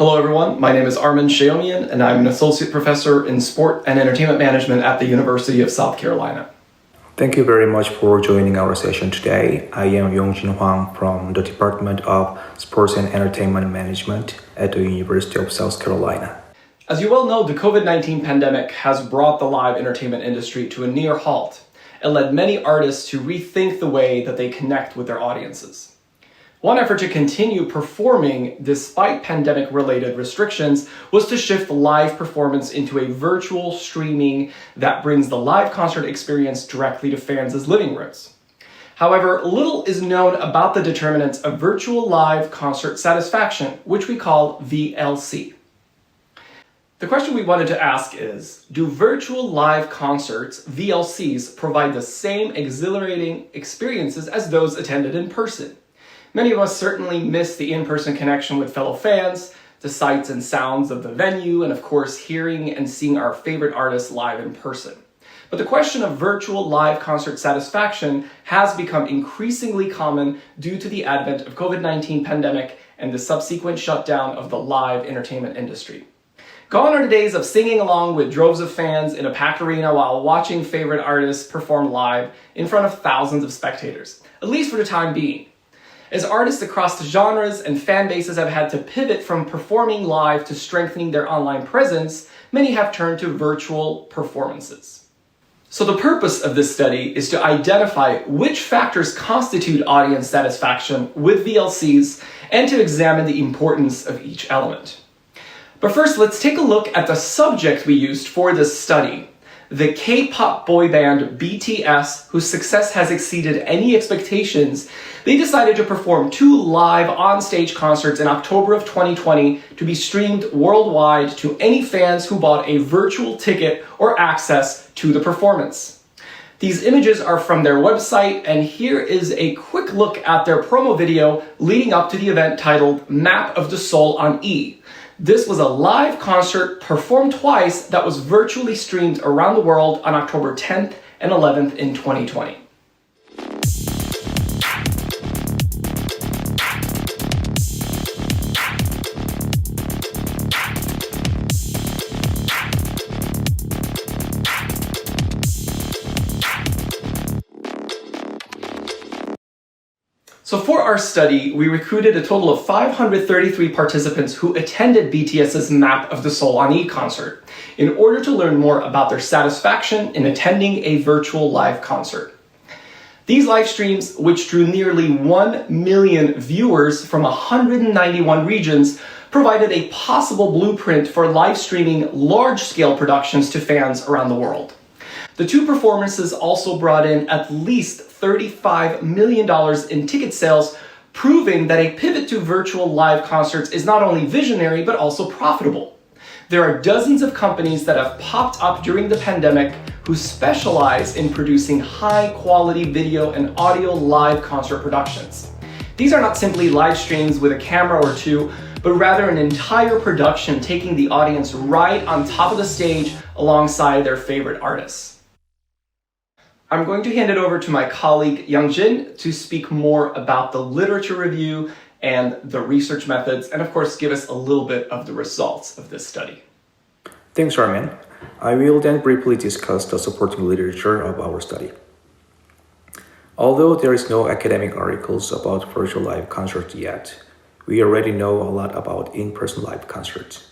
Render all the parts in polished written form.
Hello everyone, my name is Armen Shaomian and I'm an associate professor in sport and entertainment management at the University of South Carolina. Thank you very much for joining our session today. I am Yongjin Hwang from the Department of Sports and Entertainment Management at the University of South Carolina. As you well know, the COVID-19 pandemic has brought the live entertainment industry to a near halt and led many artists to rethink the way that they connect with their audiences. One effort to continue performing despite pandemic-related restrictions was to shift live performance into a virtual streaming that brings the live concert experience directly to fans' living rooms. However, little is known about the determinants of virtual live concert satisfaction, which we call VLC. The question we wanted to ask is, do virtual live concerts, VLCs, provide the same exhilarating experiences as those attended in person? Many of us certainly miss the in-person connection with fellow fans, the sights and sounds of the venue, and of course, hearing and seeing our favorite artists live in person. But the question of virtual live concert satisfaction has become increasingly common due to the advent of COVID-19 pandemic and the subsequent shutdown of the live entertainment industry. Gone are the days of singing along with droves of fans in a packed arena while watching favorite artists perform live in front of thousands of spectators, at least for the time being. As artists across the genres and fan bases have had to pivot from performing live to strengthening their online presence, many have turned to virtual performances. So the purpose of this study is to identify which factors constitute audience satisfaction with VLCs and to examine the importance of each element. But first, let's take a look at the subject we used for this study. The K-pop boy band BTS, whose success has exceeded any expectations, they decided to perform 2 live on-stage concerts in October of 2020 to be streamed worldwide to any fans who bought a virtual ticket or access to the performance. These images are from their website, and here is a quick look at their promo video leading up to the event titled Map of the Soul on E. This was a live concert performed twice that was virtually streamed around the world on October 10th and 11th in 2020. So for our study, we recruited a total of 533 participants who attended BTS's Map of the Soul on E concert in order to learn more about their satisfaction in attending a virtual live concert. These live streams, which drew nearly 1 million viewers from 191 regions, provided a possible blueprint for live streaming large-scale productions to fans around the world. The 2 performances also brought in at least $35 million in ticket sales, proving that a pivot to virtual live concerts is not only visionary, but also profitable. There are dozens of companies that have popped up during the pandemic who specialize in producing high-quality video and audio live concert productions. These are not simply live streams with a camera or 2, but rather an entire production taking the audience right on top of the stage alongside their favorite artists. I'm going to hand it over to my colleague Yongjin to speak more about the literature review and the research methods, and of course give us a little bit of the results of this study. Thanks, Armen. I will then briefly discuss the supporting literature of our study. Although there is no academic articles about virtual live concerts yet, we already know a lot about in-person live concerts.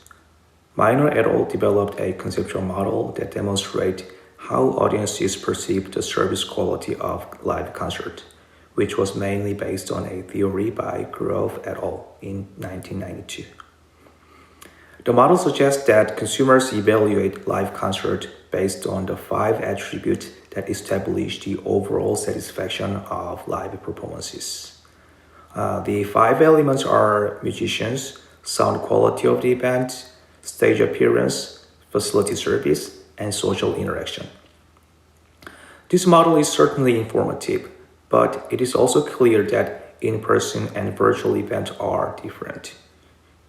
Minor et al. Developed a conceptual model that demonstrates how audiences perceive the service quality of live concert, which was mainly based on a theory by Grove et al. In 1992. The model suggests that consumers evaluate live concert based on the 5 attributes that establish the overall satisfaction of live performances. The 5 elements are musicians, sound quality of the event, stage appearance, facility service, and social interaction. This model is certainly informative, but it is also clear that in-person and virtual events are different.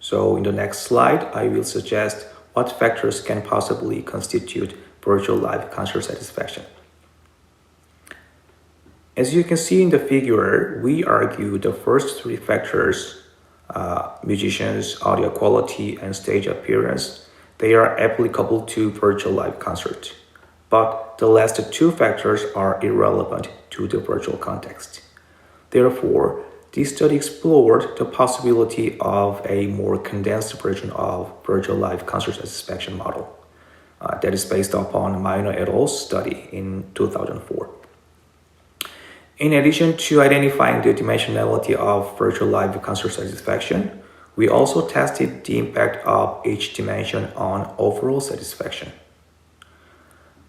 So in the next slide, I will suggest what factors can possibly constitute virtual live concert satisfaction. As you can see in the figure, we argue the first 3 factors musicians, audio quality, and stage appearance, they are applicable to virtual live concert. But the last two factors are irrelevant to the virtual context. Therefore, this study explored the possibility of a more condensed version of virtual live concert satisfaction model that is based upon Minor et al.'s study in 2004. In addition to identifying the dimensionality of virtual live concert satisfaction, we also tested the impact of each dimension on overall satisfaction.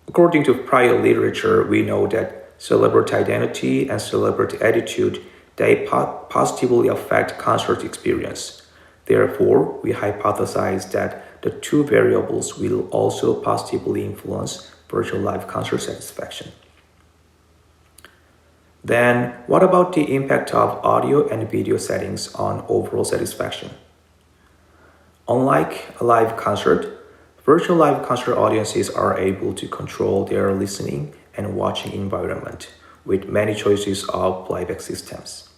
According to prior literature, we know that celebrity identity and celebrity attitude, they positively affect concert experience. Therefore, we hypothesize that the two variables will also positively influence virtual live concert satisfaction. Then, what about the impact of audio and video settings on overall satisfaction? Unlike a live concert, virtual live concert audiences are able to control their listening and watching environment with many choices of playback systems.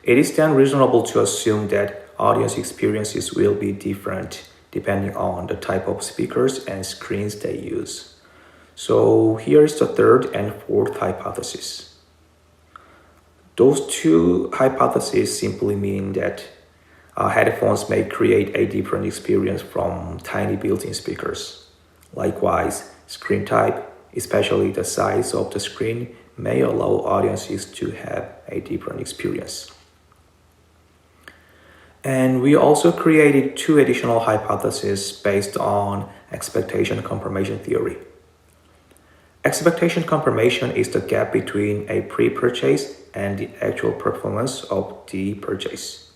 It is then reasonable to assume that audience experiences will be different depending on the type of speakers and screens they use. So here is the third and fourth hypothesis. Those two hypotheses simply mean that headphones may create a different experience from tiny built-in speakers. Likewise, screen type, especially the size of the screen, may allow audiences to have a different experience. And we also created two additional hypotheses based on expectation confirmation theory. Expectation confirmation is the gap between a pre-purchase and the actual performance of the purchase.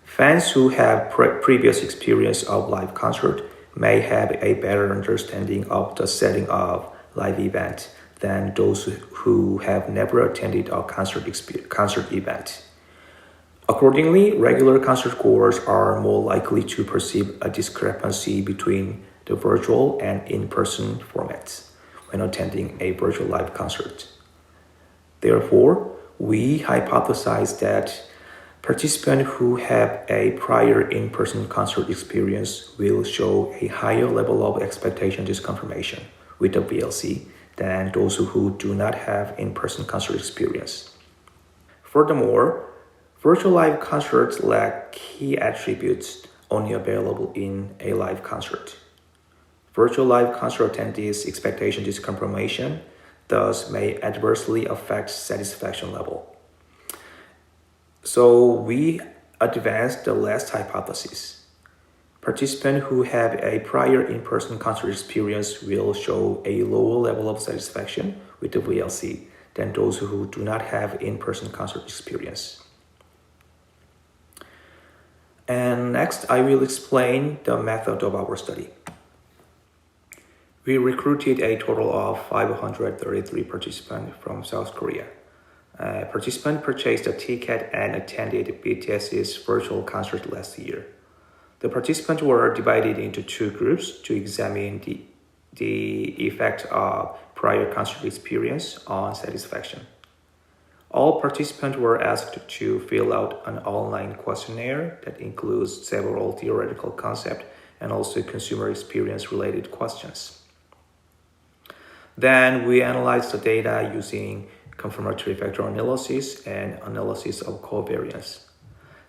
Fans who have previous experience of live concert may have a better understanding of the setting of live event than those who have never attended a concert event. Accordingly, regular concert goers are more likely to perceive a discrepancy between the virtual and in-person formats when attending a virtual live concert. Therefore, we hypothesize that participants who have a prior in-person concert experience will show a higher level of expectation disconfirmation with the VLC than those who do not have in-person concert experience. Furthermore, virtual live concerts lack key attributes only available in a live concert. Virtual live concert attendees' expectation disconfirmation thus may adversely affect satisfaction level. So we advanced the last hypothesis. Participants who have a prior in-person concert experience will show a lower level of satisfaction with the VLC than those who do not have in-person concert experience. And next, I will explain the method of our study. We recruited a total of 533 participants from South Korea. Participants purchased a ticket and attended BTS's virtual concert last year. The participants were divided into two groups to examine the effect of prior concert experience on satisfaction. All participants were asked to fill out an online questionnaire that includes several theoretical concepts and also consumer experience related questions. Then we analyzed the data using confirmatory factor analysis and analysis of covariance.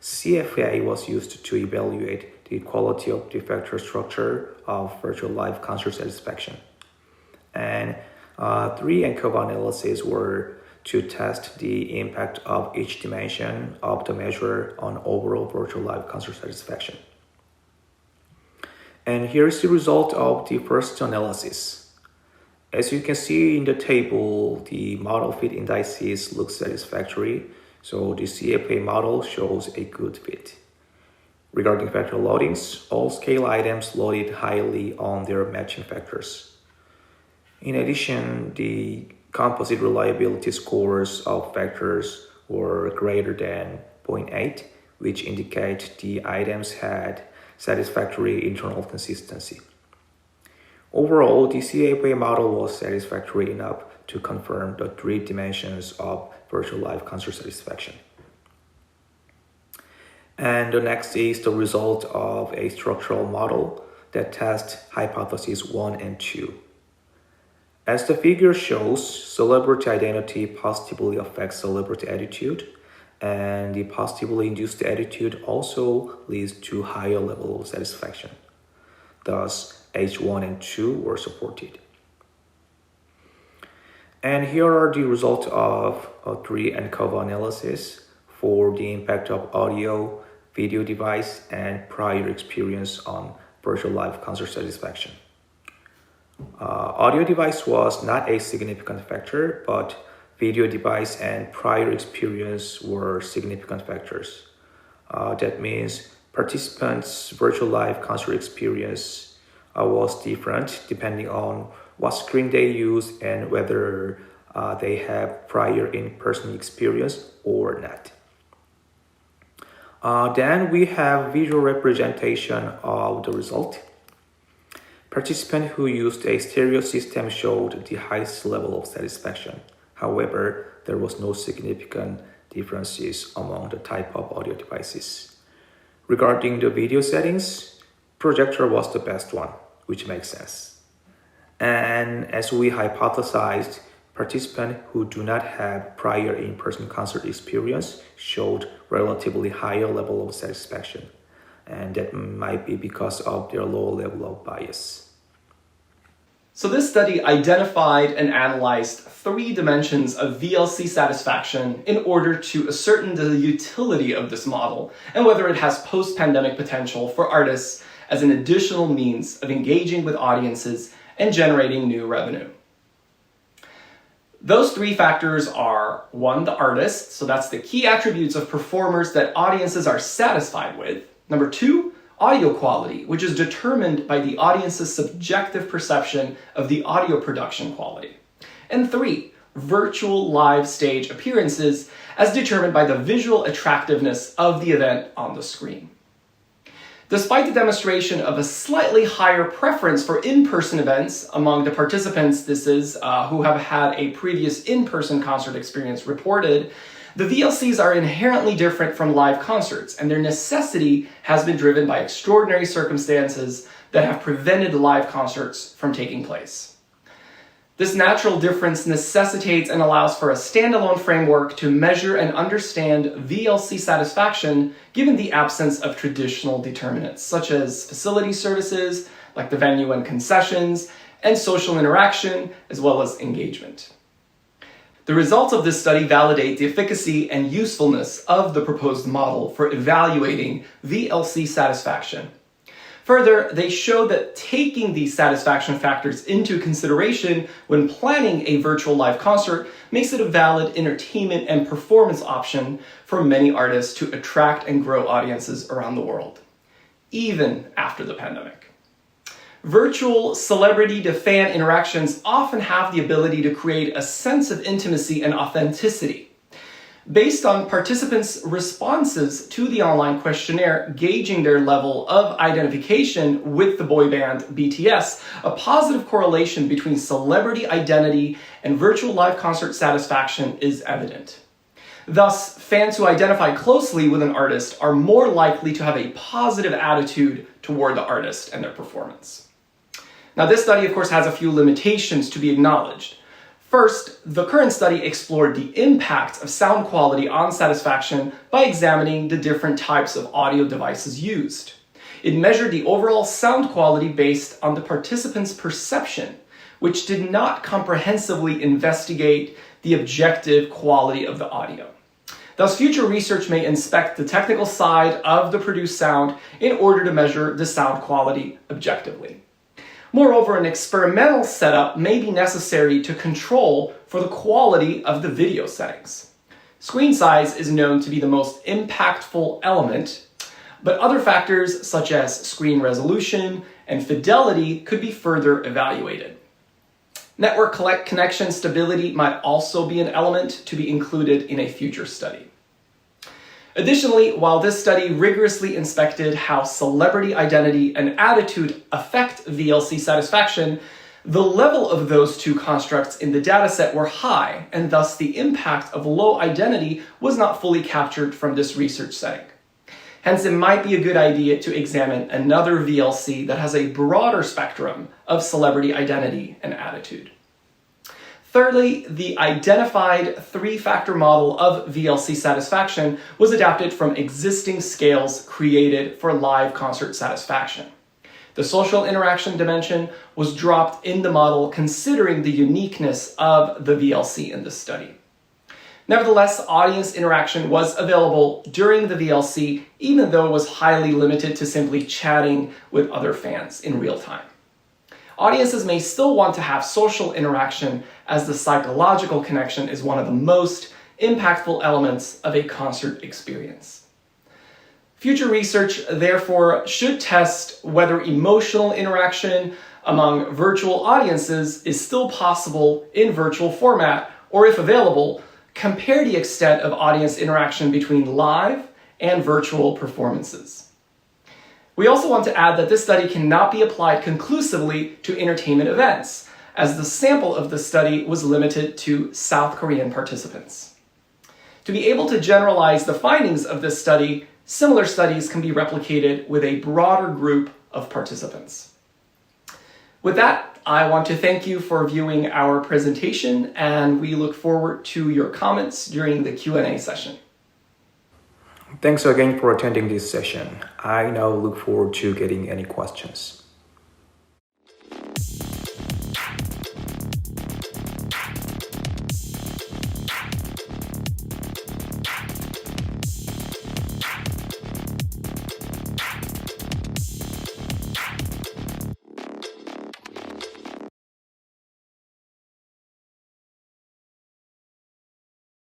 CFA was used to evaluate the quality of the factor structure of virtual live concert satisfaction. And 3 ANCOVA analyses were to test the impact of each dimension of the measure on overall virtual live concert satisfaction. And here is the result of the first analysis. As you can see in the table, the model fit indices look satisfactory, so the CFA model shows a good fit. Regarding factor loadings, all scale items loaded highly on their matching factors. In addition, the composite reliability scores of factors were greater than 0.8, which indicate the items had satisfactory internal consistency. Overall, the CFA model was satisfactory enough to confirm the 3 dimensions of virtual live concert satisfaction. And the next is the result of a structural model that tests hypotheses 1 and 2. As the figure shows, celebrity identity positively affects celebrity attitude, and the positively induced attitude also leads to higher level of satisfaction. Thus, H1 and 2 were supported. And here are the results of a 3 ANCOVA analysis for the impact of audio, video device, and prior experience on virtual live concert satisfaction. Audio device was not a significant factor, but video device and prior experience were significant factors. That means participants' virtual live concert experience was different depending on what screen they use and whether they have prior in-person experience or not. Then we have visual representation of the result. Participants who used a stereo system showed the highest level of satisfaction. However, there was no significant differences among the type of audio devices. Regarding the video settings, projector was the best one, which makes sense. And as we hypothesized, participants who do not have prior in-person concert experience showed relatively higher level of satisfaction, and that might be because of their low level of bias. So this study identified and analyzed 3 dimensions of VLC satisfaction in order to ascertain the utility of this model and whether it has post-pandemic potential for artists as an additional means of engaging with audiences and generating new revenue. Those 3 factors are 1, the artist, so that's the key attributes of performers that audiences are satisfied with. Number 2, audio quality, which is determined by the audience's subjective perception of the audio production quality. And 3, virtual live stage appearances as determined by the visual attractiveness of the event on the screen. Despite the demonstration of a slightly higher preference for in-person events among the participants, who have had a previous in-person concert experience reported, the VLCs are inherently different from live concerts, and their necessity has been driven by extraordinary circumstances that have prevented live concerts from taking place. This natural difference necessitates and allows for a standalone framework to measure and understand VLC satisfaction given the absence of traditional determinants, such as facility services, like the venue and concessions, and social interaction, as well as engagement. The results of this study validate the efficacy and usefulness of the proposed model for evaluating VLC satisfaction. Further, they show that taking these satisfaction factors into consideration when planning a virtual live concert makes it a valid entertainment and performance option for many artists to attract and grow audiences around the world, even after the pandemic. Virtual celebrity-to-fan interactions often have the ability to create a sense of intimacy and authenticity. Based on participants' responses to the online questionnaire gauging their level of identification with the boy band BTS, a positive correlation between celebrity identity and virtual live concert satisfaction is evident. Thus, fans who identify closely with an artist are more likely to have a positive attitude toward the artist and their performance. Now, this study, of course, has a few limitations to be acknowledged. First, the current study explored the impact of sound quality on satisfaction by examining the different types of audio devices used. It measured the overall sound quality based on the participants' perception, which did not comprehensively investigate the objective quality of the audio. Thus, future research may inspect the technical side of the produced sound in order to measure the sound quality objectively. Moreover, an experimental setup may be necessary to control for the quality of the video settings. Screen size is known to be the most impactful element, but other factors such as screen resolution and fidelity could be further evaluated. Network connection stability might also be an element to be included in a future study. Additionally, while this study rigorously inspected how celebrity identity and attitude affect VLC satisfaction, the level of those two constructs in the dataset were high, and thus the impact of low identity was not fully captured from this research setting. Hence, it might be a good idea to examine another VLC that has a broader spectrum of celebrity identity and attitude. Thirdly, the identified three-factor model of VLC satisfaction was adapted from existing scales created for live concert satisfaction. The social interaction dimension was dropped in the model considering the uniqueness of the VLC in this study. Nevertheless, audience interaction was available during the VLC, even though it was highly limited to simply chatting with other fans in real time. Audiences may still want to have social interaction, as the psychological connection is one of the most impactful elements of a concert experience. Future research, therefore, should test whether emotional interaction among virtual audiences is still possible in virtual format, or if available, compare the extent of audience interaction between live and virtual performances. We also want to add that this study cannot be applied conclusively to entertainment events, as the sample of the study was limited to South Korean participants. To be able to generalize the findings of this study, similar studies can be replicated with a broader group of participants. With that, I want to thank you for viewing our presentation, and we look forward to your comments during the Q&A session. Thanks again for attending this session. I now look forward to getting any questions.